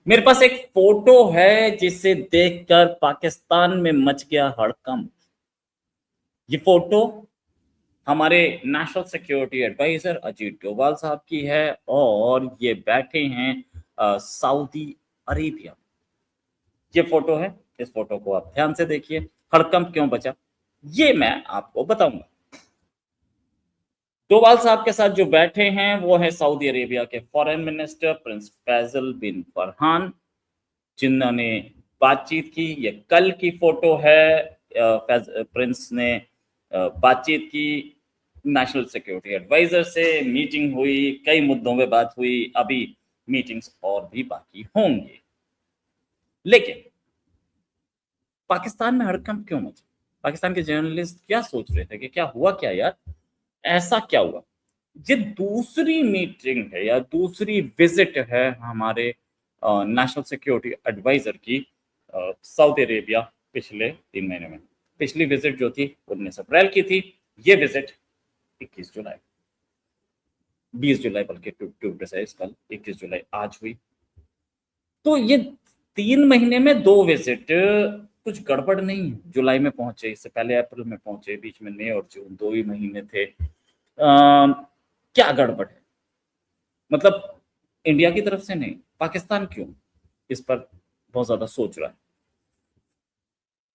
मेरे पास एक फोटो है जिसे देखकर पाकिस्तान में मच गया हड़कंप। ये फोटो हमारे national security adviser Ajit Doval साहब की है और ये बैठे हैं सऊदी अरेबिया। ये फोटो है, इस फोटो को आप ध्यान से देखिए। हड़कंप क्यों बचा ये मैं आपको बताऊंगा। डोभाल साहब के साथ जो बैठे हैं वो है सऊदी अरेबिया के फॉरेन मिनिस्टर प्रिंस फैजल बिन फरहान, जिन्होंने बातचीत की। ये कल की फोटो है। प्रिंस ने बातचीत की नेशनल सिक्योरिटी एडवाइजर से, मीटिंग हुई, कई मुद्दों पे बात हुई, अभी मीटिंग्स और भी बाकी होंगी। लेकिन पाकिस्तान में हड़कंप क्यों मचा? पाकिस्तान के जर्नलिस्ट क्या सोच रहे थे कि क्या हुआ, क्या यार ऐसा क्या हुआ? ये दूसरी मीटिंग है या दूसरी विजिट है हमारे नेशनल सिक्योरिटी एडवाइजर की सऊदी अरेबिया पिछले 3 महीने में। पिछली विजिट जो थी 19 अप्रैल की थी, ये विजिट 21 जुलाई 20 जुलाई बल्कि टू प्रिसाइज कल 21 जुलाई आज हुई। तो ये 3 महीने में 2 विजिट, कुछ गड़बड़ नहीं है। जुलाई में पहुंचे, इससे पहले अप्रैल में पहुंचे, बीच में मई और जून 2 ही महीने थे। क्या गड़बड़ है? मतलब इंडिया की तरफ से नहीं, पाकिस्तान क्यों इस पर बहुत ज्यादा सोच रहा है?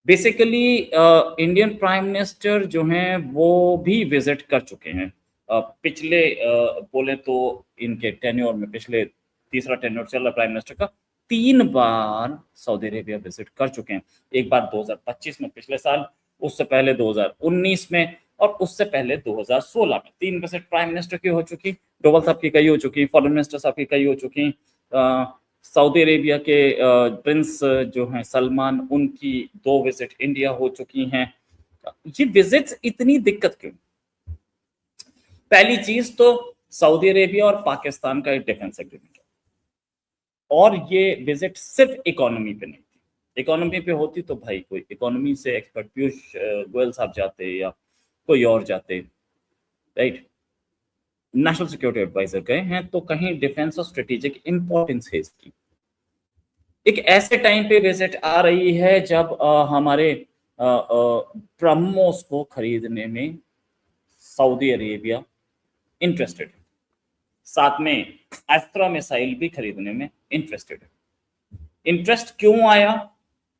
बेसिकली इंडियन प्राइम मिनिस्टर जो हैं वो भी विजिट कर चुके हैं। पिछले बोले तो इनके टेन्योर में, पिछले तीसरा टेन्योर चल रहा प्राइम मिनिस्टर का, 3 बार सऊदी अरेबिया विजिट कर चुके हैं। एक बार 2025 में पिछले साल, उससे पहले 2019 में, और उससे पहले 2016 में। 3 विजिट प्राइम मिनिस्टर की हो चुकी, डोभाल साहब की कई हो चुकी, फॉरेन मिनिस्टर साहब की कई हो चुकी। सऊदी अरेबिया के प्रिंस जो हैं सलमान, उनकी 2 विजिट इंडिया हो चुकी हैं। ये विजिट्स इतनी दिक्कत क्यों? पहली चीज तो सऊदी अरेबिया और पाकिस्तान का एक डिफेंस एग्रीमेंट है, और ये विजिट सिर्फ इकोनॉमी पे नहीं थी। इकोनॉमी पे होती तो भाई कोई इकोनॉमी से एक्सपर्ट पीयूष गोयल साहब जाते या कोई और जाते, राइट? नेशनल सिक्योरिटी एडवाइजर गए हैं तो कहीं डिफेंस और स्ट्रेटेजिक इंपॉर्टेंस है इसकी। एक ऐसे टाइम पे विजिट आ रही है जब हमारे ब्रह्मोस को खरीदने में सऊदी अरेबिया इंटरेस्टेड है, साथ में अस्त्रा मिसाइल भी खरीदने में इंटरेस्टेड है। इंटरेस्ट क्यों आया?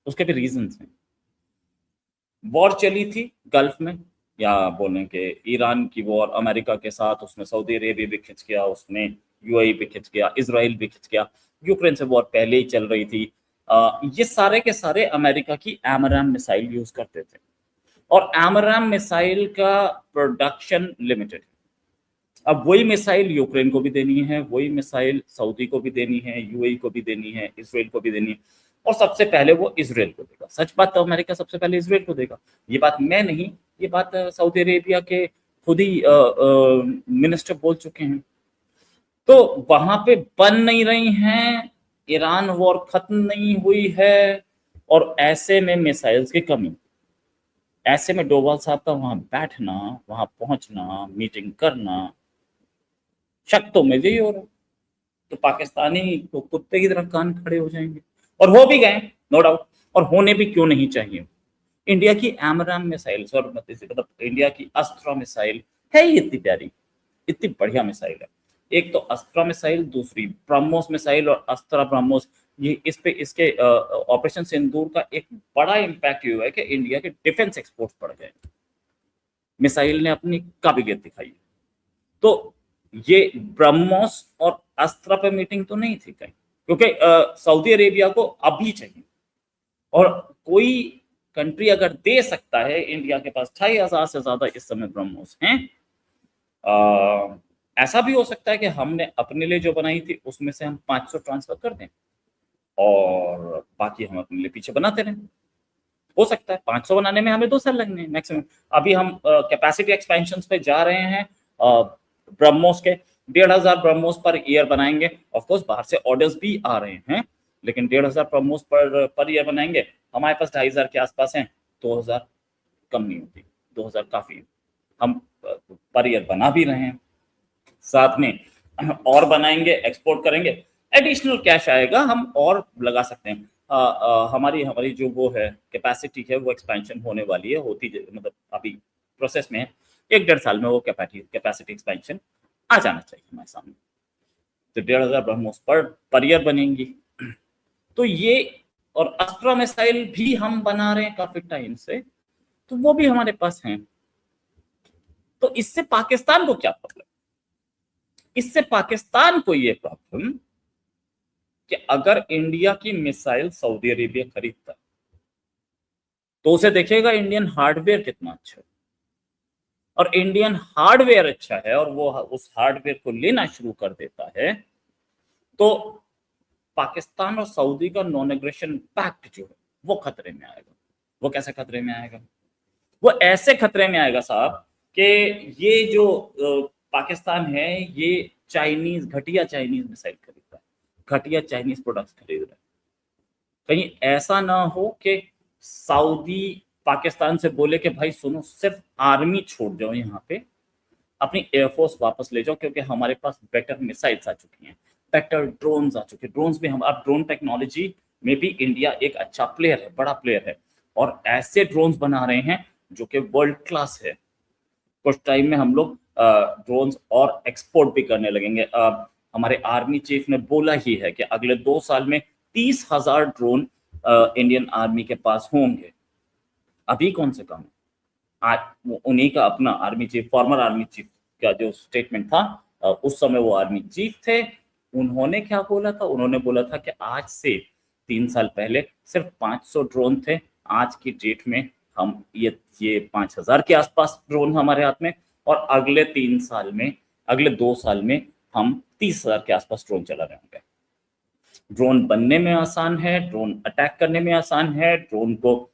उसके भी रीजंस हैं। वॉर चली थी गल्फ में, या बोलें कि ईरान की वॉर अमेरिका के साथ, उसमें सऊदी अरेबिया भी खिंच गया, उसमें यूएई भी खिंच गया, इसराइल भी खिंच गया। यूक्रेन से वॉर पहले ही चल रही थी। ये सारे के सारे अमेरिका की एमराम मिसाइल यूज करते थे, और एमराम मिसाइल का प्रोडक्शन लिमिटेड। अब वही मिसाइल यूक्रेन को भी देनी है, वही मिसाइल सऊदी को भी देनी है, यूएई को भी देनी है, इसराइल को भी देनी है, और सबसे पहले वो इसराइल को देगा। सच बात तो अमेरिका सबसे पहले इसराइल को देगा, ये बात मैं नहीं, ये बात सऊदी अरेबिया के खुद ही मिनिस्टर बोल चुके हैं। तो वहां पे बन नहीं रही हैं, ईरान वॉर खत्म नहीं हुई है, और ऐसे में मिसाइल्स की कमी। ऐसे में डोभाल साहब का वहां बैठना, वहां पहुंचना, मीटिंग करना, शक तो मुझे ही हो रहा है। तो पाकिस्तानी तो कुत्ते की तरह कान खड़े हो जाएंगे, और हो भी गए, नो डाउट, और होने भी क्यों नहीं चाहिए। इंडिया की एमराम मिसाइल्स, और मतलब इंडिया की अस्त्रा मिसाइल है ही इतनी प्यारी, इतनी बढ़िया मिसाइल है। एक तो अस्त्रा मिसाइल, दूसरी ब्रह्मोस मिसाइल, और अस्त्रा ब्रह्मोस, ये इस पे इसके ऑपरेशन सिंदूर का एक बड़ा इम्पैक्ट ये हुआ है कि इंडिया के डिफेंस एक्सपोर्ट्स बढ़ गए। मिसाइल ने अपनी काबिलियत दिखाई। तो ये ब्रह्मोस और अस्त्रा पे मीटिंग तो नहीं थी कहीं, क्योंकि सऊदी अरेबिया को अभी चाहिए, और कोई कंट्री अगर दे सकता है, इंडिया के पास 2500 से ज्यादा इस समय ब्रह्मोस हैं। ऐसा भी हो सकता है कि हमने अपने लिए जो बनाई थी उसमें से हम 500 ट्रांसफर कर दें, और बाकी हम अपने लिए पीछे बनाते रहें। हो सकता है 500 बनाने में हमें 2 साल लगने हैं मैक्सिमम। अभी हम कैपेसिटी एक्सपेंशन पे जा रहे हैं। ब्रह्मोस के 1500 ब्रह्मोस पर ईयर बनाएंगे। ऑफ कोर्स बाहर से ऑर्डर्स भी आ रहे हैं, लेकिन 1500 ब्रह्मोस पर ईयर बनाएंगे। हमारे पास 2500 के आसपास हैं, 2000 कम नहीं होती, 2000 काफी है। हम पर ईयर बना भी रहे हैं, साथ में और बनाएंगे, एक्सपोर्ट करेंगे, एडिशनल कैश आएगा, हम और लगा सकते हैं। हमारी हमारी जो वो है कैपेसिटी है वो एक्सपेंशन होने वाली है, मतलब अभी प्रोसेस में है। 1-1.5 साल में वो कैपेसिटी एक्सपेंशन आ जाना चाहिए हमारे सामने। तो 1,500 ब्रह्मोस पर ईयर बनेंगी। तो ये, और अस्त्रा मिसाइल भी हम बना रहे हैं काफी टाइम से, तो वो भी हमारे पास हैं। तो इससे पाकिस्तान को क्या प्रॉब्लम? इससे पाकिस्तान को ये प्रॉब्लम कि अगर इंडिया की मिसाइल सऊदी अरेबिया खरीदता तो उसे देखेगा इंडियन हार्डवेयर कितना अच्छा है, और इंडियन हार्डवेयर अच्छा है और वो उस हार्डवेयर को लेना शुरू कर देता है, तो पाकिस्तान और सऊदी का नॉन एग्रेशन पैक्ट जो है वो खतरे में आएगा। वो कैसे खतरे में आएगा? वो ऐसे खतरे में आएगा साहब कि ये जो पाकिस्तान है ये घटिया चाइनीज मिसाइल खरीद रहा है, घटिया चाइनीज प्रोडक्ट्स खरीद रहा है। कहीं ऐसा ना हो कि सऊदी पाकिस्तान से बोले कि भाई सुनो, सिर्फ आर्मी छोड़ जाओ यहाँ पे, अपनी एयरफोर्स वापस ले जाओ, क्योंकि हमारे पास बेटर मिसाइल्स आ चुकी हैं, बेटर ड्रोन्स आ चुके हैं। ड्रोन्स भी हम, अब ड्रोन टेक्नोलॉजी में भी इंडिया एक अच्छा प्लेयर है, बड़ा प्लेयर है, और ऐसे ड्रोन्स बना रहे हैं जो कि वर्ल्ड क्लास है। कुछ टाइम में हम लोग ड्रोन्स और एक्सपोर्ट भी करने लगेंगे। हमारे आर्मी चीफ ने बोला ही है कि अगले 2 साल में 30,000 ड्रोन इंडियन आर्मी के पास होंगे। अभी कौन से काम है? उन्हीं का अपना army chief, farmer army chief का जो स्टेटमेंट था, उस समय वो आर्मी चीफ थे, उन्होंने क्या बोला था? उन्होंने बोला था कि आज से 3 साल पहले सिर्फ 500 ड्रोन थे, आज की डेट में हम ये 5,000 के आसपास ड्रोन हमारे हाथ में, और अगले 3 साल में, अगले 2 साल में हम 30,000 के आसपास ड्रोन चला रहे होंगे। ड्रोन बनने में आसान है, ड्रोन अटैक करने में आसान है, ड्रोन को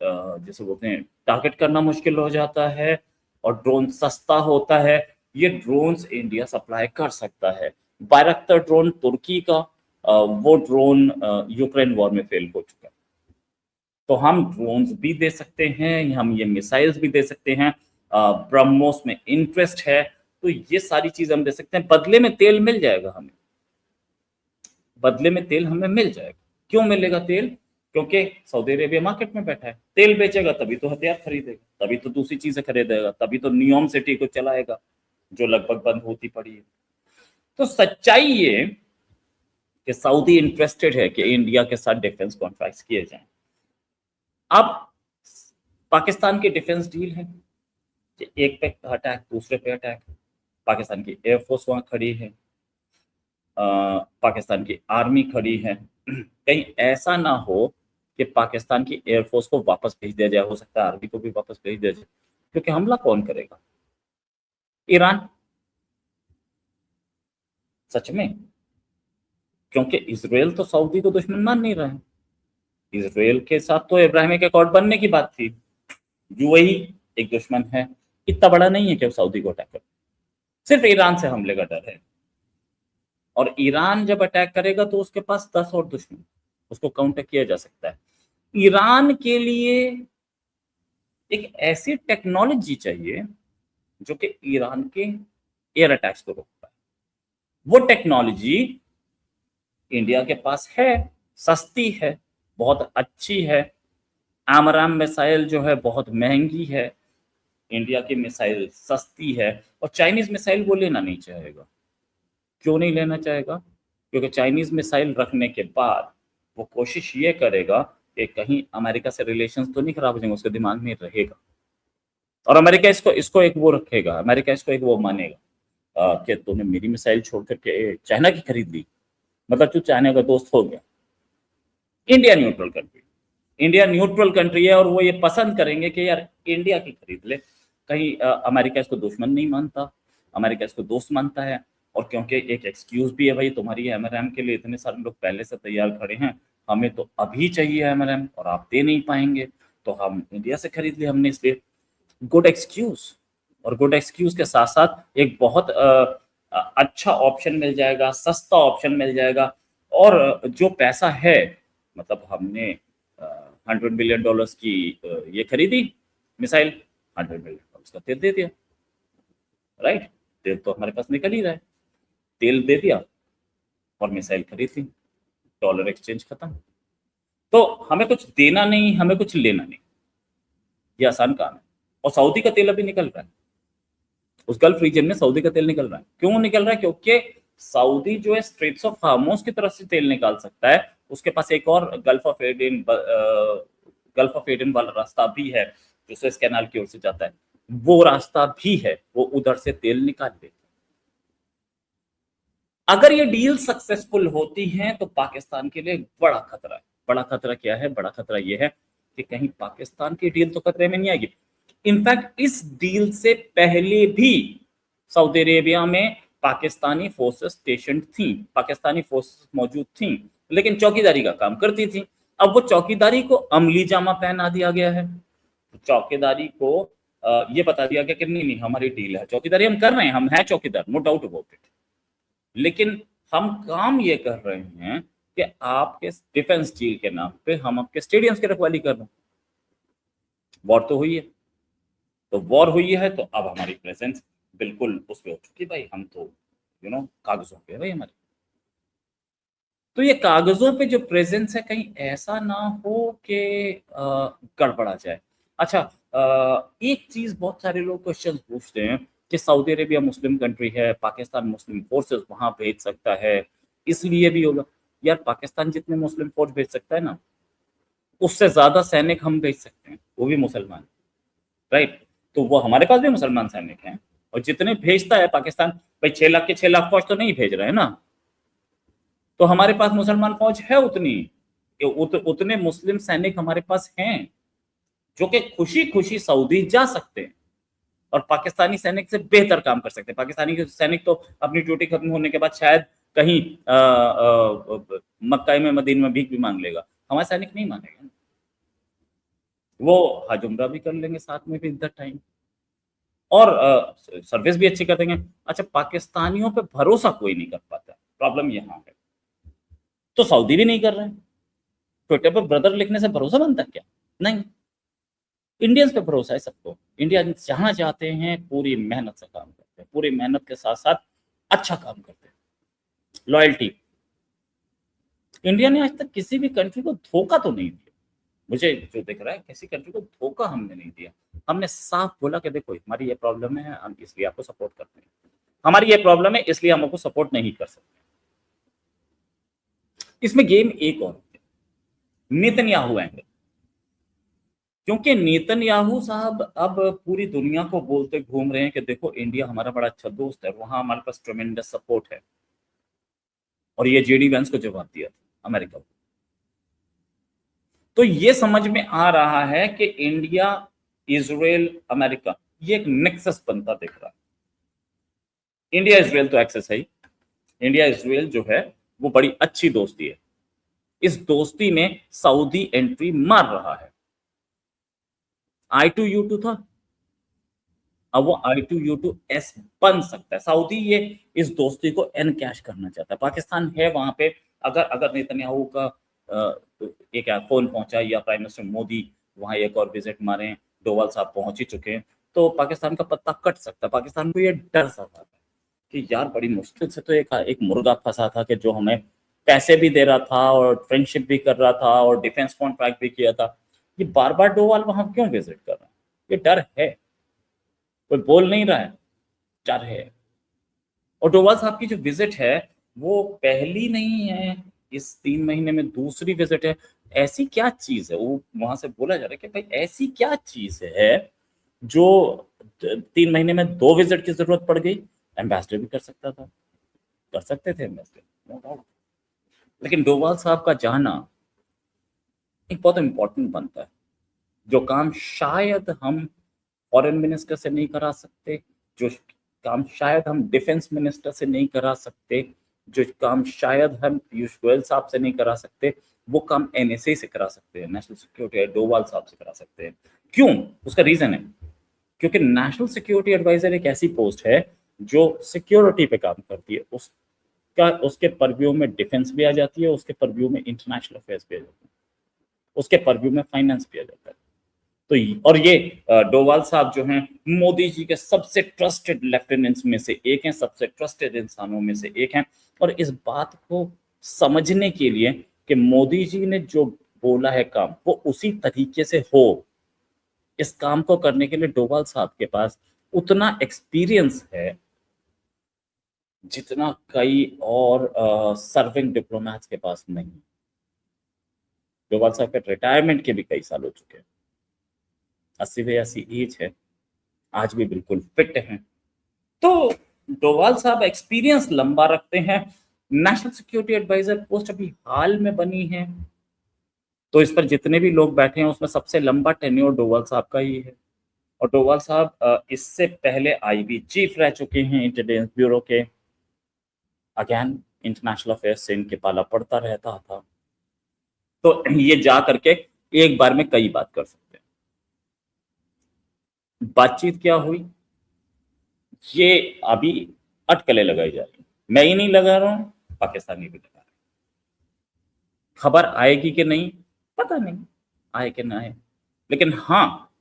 जैसे बोलते हैं टारगेट करना मुश्किल हो जाता है, और ड्रोन सस्ता होता है। ये ड्रोन्स इंडिया सप्लाई कर सकता है। बायरक्टर ड्रोन तुर्की का, वो ड्रोन यूक्रेन वॉर में फेल हो चुका है। तो हम ड्रोन्स भी दे सकते हैं, हम ये मिसाइल्स भी दे सकते हैं। ब्रह्मोस में इंटरेस्ट है, तो ये सारी चीज हम दे सकते हैं। बदले में तेल मिल जाएगा हमें, बदले में तेल हमें मिल जाएगा। क्यों मिलेगा तेल? क्योंकि सऊदी अरेबिया मार्केट में बैठा है, तेल बेचेगा तभी तो हथियार खरीदेगा, तभी तो दूसरी चीजें खरीदेगा, तभी तो नियोम सिटी को चलाएगा जो लगभग बंद होती पड़ी है। तो सच्चाई ये कि सऊदी इंटरेस्टेड है कि इंडिया के साथ डिफेंस कॉन्ट्रैक्ट्स किए जाएं। अब पाकिस्तान की डिफेंस डील है कि एक पे अटैक दूसरे पे अटैक, पाकिस्तान की एयरफोर्स वहां खड़ी है, पाकिस्तान की आर्मी खड़ी है। कहीं ऐसा ना हो कि पाकिस्तान की एयरफोर्स को वापस भेज दिया जाए, हो सकता है आर्मी को भी वापस भेज दिया जाए, क्योंकि हमला कौन करेगा? ईरान। सच में, क्योंकि इसराइल तो सऊदी को दुश्मन मान नहीं रहा है। इसराइल के साथ तो इब्राहिमिक अकॉर्ड बनने की बात थी, यूएई एक दुश्मन है, इतना बड़ा नहीं है कि सऊदी को अटैक करे, सिर्फ ईरान से हमले का डर है। और ईरान जब अटैक करेगा तो उसके पास 10 और दुश्मन, उसको काउंटर किया जा सकता है। ईरान के लिए एक ऐसी टेक्नोलॉजी चाहिए जो कि ईरान के एयर अटैक्स को रोक पाए। वो टेक्नोलॉजी इंडिया के पास है, सस्ती है, बहुत अच्छी है। आमराम मिसाइल जो है बहुत महंगी है, इंडिया की मिसाइल सस्ती है, और चाइनीज मिसाइल वो लेना नहीं चाहेगा। क्यों नहीं लेना चाहेगा? क्योंकि चाइनीज मिसाइल रखने के बाद वो कोशिश ये करेगा कि कहीं अमेरिका से रिलेशंस तो नहीं खराब हो जाएंगे, उसके दिमाग में रहेगा। और अमेरिका इसको इसको एक वो रखेगा, अमेरिका इसको एक वो मानेगा कि तूने मेरी मिसाइल छोड़ करके चाइना की खरीद ली, मतलब तू चाइना का दोस्त हो गया। India neutral country, India neutral country है, और वो ये पसंद करेंगे कि यार इंडिया की खरीद ले। कहीं अमेरिका इसको दुश्मन नहीं मानता, अमेरिका इसको दोस्त मानता है। और क्योंकि एक एक्सक्यूज भी है, भाई तुम्हारी एमआरएम के लिए इतने सारे लोग पहले से तैयार खड़े हैं, हमें तो अभी चाहिए एमआरएम और आप दे नहीं पाएंगे, तो हम इंडिया से खरीद लिया हमने, इसलिए गुड एक्सक्यूज। और गुड एक्सक्यूज के साथ साथ एक बहुत अच्छा ऑप्शन मिल जाएगा, सस्ता ऑप्शन मिल जाएगा। और जो पैसा है, मतलब हमने $100 बिलियन की ये खरीदी मिसाइल, $100 बिलियन का तेल दे दिया, राइट? तेल तो हमारे पास निकल ही रहा है, तेल दे दिया, और मिसाइल खरीद ली, डॉलर एक्सचेंज खत्म। तो हमें कुछ देना नहीं, हमें कुछ लेना नहीं, ये आसान काम है। और सऊदी का तेल अभी निकल रहा है, उस गल्फ रीजन में सऊदी का तेल निकल रहा है। क्यों निकल रहा है? क्योंकि सऊदी जो है स्ट्रेट्स ऑफ हार्मोज की तरफ से तेल निकाल सकता है, उसके पास एक और गल्फ ऑफ एडन वाला रास्ता भी है जो सुएज कैनाल की ओर से जाता है, वो रास्ता भी है, वो उधर से तेल निकाल लेता है। अगर ये डील सक्सेसफुल होती है तो पाकिस्तान के लिए बड़ा खतरा है। बड़ा खतरा क्या है? बड़ा खतरा ये है कि कहीं पाकिस्तान की डील तो खतरे में नहीं आएगी। इनफैक्ट इस डील से पहले भी सऊदी अरेबिया में पाकिस्तानी फोर्सेस स्टेशन थी, पाकिस्तानी फोर्सेस मौजूद थी, लेकिन चौकीदारी का काम करती थी। अब वो चौकीदारी को अमली जामा पहना दिया गया है। चौकीदारी को ये बता दिया गया कि नहीं नहीं हमारी डील है, चौकीदारी हम कर रहे हैं, हम हैं चौकीदार, नो डाउट अबाउट इट, लेकिन हम काम ये कर रहे हैं कि आपके डिफेंस डील के नाम पे हम आपके स्टेडियम्स की रखवाली कर रहे हैं। वॉर तो हुई है, तो वॉर हुई है तो अब हमारी प्रेजेंस बिल्कुल उस पे हो चुकी भाई, हम तो कागजों पे है भाई हमारे। तो ये कागजों पे जो प्रेजेंस है कहीं ऐसा ना हो कि गड़बड़ा जाए। अच्छा, एक चीज बहुत सारे लोग क्वेश्चन पूछते हैं कि सऊदी अरेबिया मुस्लिम कंट्री है, पाकिस्तान मुस्लिम फोर्सेस वहां भेज सकता है, इसलिए भी होगा। यार पाकिस्तान जितने मुस्लिम फोर्स भेज सकता है ना, उससे ज्यादा सैनिक हम भेज सकते हैं, वो भी मुसलमान, राइट? तो वो हमारे पास भी मुसलमान सैनिक हैं, और जितने भेजता है पाकिस्तान, भाई 6 लाख के 6 लाख फौज तो नहीं भेज रहे हैं ना, तो हमारे पास मुसलमान फौज है उतनी, उतने मुस्लिम सैनिक हमारे पास हैं जो कि खुशी खुशी सऊदी जा सकते हैं और पाकिस्तानी सैनिक से बेहतर काम कर सकते हैं। पाकिस्तानी सैनिक तो अपनी ड्यूटी खत्म होने के बाद शायद कहीं मक्का में मदीना में भीख भी मांग लेगा, हमारे सैनिक नहीं मांगेगा, वो हज उम्रा भी कर लेंगे साथ में भी इधर टाइम, और सर्विस भी अच्छी कर देंगे। अच्छा, पाकिस्तानियों पे भरोसा कोई नहीं कर पाता, प्रॉब्लम यहाँ है। तो सऊदी भी नहीं कर रहे हैं। ट्विटर पर ब्रदर लिखने से भरोसा बनता है क्या? नहीं। इंडियंस पे भरोसा है सबको। इंडिया जहां जाते हैं पूरी मेहनत से काम करते हैं, पूरी मेहनत के साथ साथ अच्छा काम करते हैं, लॉयल्टी। इंडिया ने आज तक किसी भी कंट्री को धोखा तो नहीं दिया, मुझे जो दिख रहा है किसी कंट्री को धोखा हमने नहीं दिया। हमने साफ बोला कि देखो हमारी ये प्रॉब्लम है, हम इसलिए आपको सपोर्ट करते हैं, हमारी ये प्रॉब्लम है इसलिए हम आपको सपोर्ट नहीं कर सकते। इसमें गेम एक और नेतन्याहू एंगल, क्योंकि नेतन्याहू साहब अब पूरी दुनिया को बोलते घूम रहे हैं कि देखो इंडिया हमारा बड़ा अच्छा दोस्त है, वहां हमारे पास ट्रेमेंडस सपोर्ट है, और ये जेडी वेंस को जवाब दिया था अमेरिका को। तो ये समझ में आ रहा है कि इंडिया, इजराइल, अमेरिका, ये एक नेक्सस बनता दिख रहा है। इंडिया इजराइल तो एक्सेस है ही, इंडिया इजराइल जो है वो बड़ी अच्छी दोस्ती है। इस दोस्ती में सऊदी एंट्री मार रहा है। I2U2 था, अब वो I2U2S बन सकता है। सऊदी ये इस दोस्ती को एनकैश करना चाहता है। पाकिस्तान है वहां पे, अगर अगर नेतन्याहू का एक फोन पहुंचा या प्राइम मिनिस्टर मोदी वहां एक और विजिट मारे, डोवाल साहब पहुंच ही चुके हैं, तो पाकिस्तान का पत्ता कट सकता है। पाकिस्तान को ये डर सा था कि यार बड़ी मुश्किल से तो एक मुर्गा फंसा था कि जो हमें पैसे भी दे रहा था और फ्रेंडशिप भी कर रहा था और डिफेंस कॉन्ट्रैक्ट भी किया था, ये बार बार डोवाल वहां क्यों विजिट कर रहा है? ये डर है, कोई बोल नहीं रहा है, डर है। और डोवाल साहब की जो विजिट है वो पहली नहीं है, इस 3 महीने में दूसरी विजिट है। ऐसी क्या चीज है, वो वहां से बोला जा रहा है कि भाई ऐसी क्या चीज है जो 3 महीने में 2 विजिट की जरूरत पड़ गई? एम्बेसडर भी कर सकता था, कर सकते थे एम्बेसडर, नो डाउट, लेकिन डोवाल साहब का जाना एक बहुत इंपॉर्टेंट बनता है। जो काम शायद हम फॉरेन मिनिस्टर से नहीं करा सकते, जो काम शायद हम डिफेंस मिनिस्टर से नहीं करा सकते, जो काम शायद हम पीयूष गोयल साहब से नहीं करा सकते, वो काम एनएसए से करा सकते हैं, नेशनल सिक्योरिटी डोवाल साहब से करा सकते हैं। क्यों? उसका रीजन है क्योंकि नेशनल सिक्योरिटी एडवाइजर एक ऐसी पोस्ट है जो सिक्योरिटी पे काम करती है, उसका उसके परव्यू में डिफेंस भी आ जाती है, उसके परव्यू में इंटरनेशनल अफेयर्स भी आ जाती है, उसके परव्यू में फाइनेंस भी आ जाता है। तो और ये डोवाल साहब जो हैं मोदी जी के सबसे ट्रस्टेड लेफ्टिनेंट्स में से एक हैं, सबसे ट्रस्टेड इंसानों में से एक हैं। और इस बात को समझने के लिए कि मोदी जी ने जो बोला है काम वो उसी तरीके से हो, इस काम को करने के लिए डोवाल साहब के पास उतना एक्सपीरियंस है जितना कई और सर्विंग डिप्लोमेट्स के पास नहीं। डोवाल साहब के रिटायरमेंट के भी कई साल हो चुके हैं, 80 एज है, आज भी बिल्कुल फिट हैं। तो डोवाल साहब एक्सपीरियंस लंबा रखते हैं। नेशनल सिक्योरिटी एडवाइजर पोस्ट अभी हाल में बनी है, तो इस पर जितने भी लोग बैठे हैं उसमें सबसे लंबा टेन्योर डोवाल साहब का ही है। और डोवाल साहब इससे पहले आईबी चीफ रह चुके हैं इंटेलिजेंस ब्यूरो के। अगेन इंटरनेशनल अफेयर्स से इनके पाला पड़ता रहता था, तो ये जा करके एक बार में कई बात कर सकते हैं। बातचीत क्या हुई ये अभी अटकलें लगाई जा रही, मैं ही नहीं लगा रहा हूं, पाकिस्तानी भी लगा रहे। खबर आएगी कि नहीं पता नहीं, आए कि ना आए, लेकिन हाँ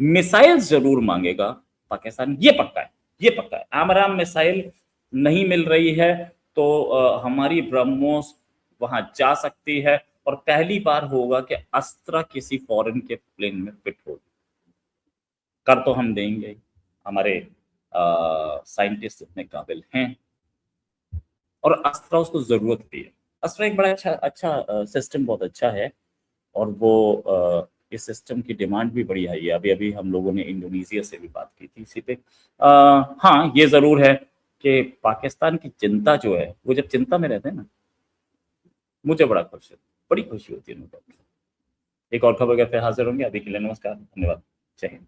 मिसाइल्स जरूर मांगेगा पाकिस्तान, ये पक्का है, ये पक्का है। आमराम मिसाइल नहीं मिल रही है तो हमारी ब्रह्मोस वहां जा सकती है, और पहली बार होगा कि अस्त्रा किसी फॉरेन के प्लेन में फिट होगी। कर तो हम देंगे, हमारे साइंटिस्ट इतने काबिल हैं, और अस्त्रा उसको जरूरत भी है। अस्त्रा एक बड़ा अच्छा अच्छा सिस्टम, बहुत अच्छा है, और वो इस सिस्टम की डिमांड भी बड़ी हाई है। अभी अभी हम लोगों ने इंडोनेशिया से भी बात की थी इसी पे। हाँ ये ज़रूर है कि पाकिस्तान की चिंता जो है, वो जब चिंता में रहते हैं ना, मुझे बड़ा खुश है, बड़ी खुशी होती है उनको। एक और खबर के फिर हाजिर होंगे, अभी के लिए नमस्कार, धन्यवाद, जय हिंद।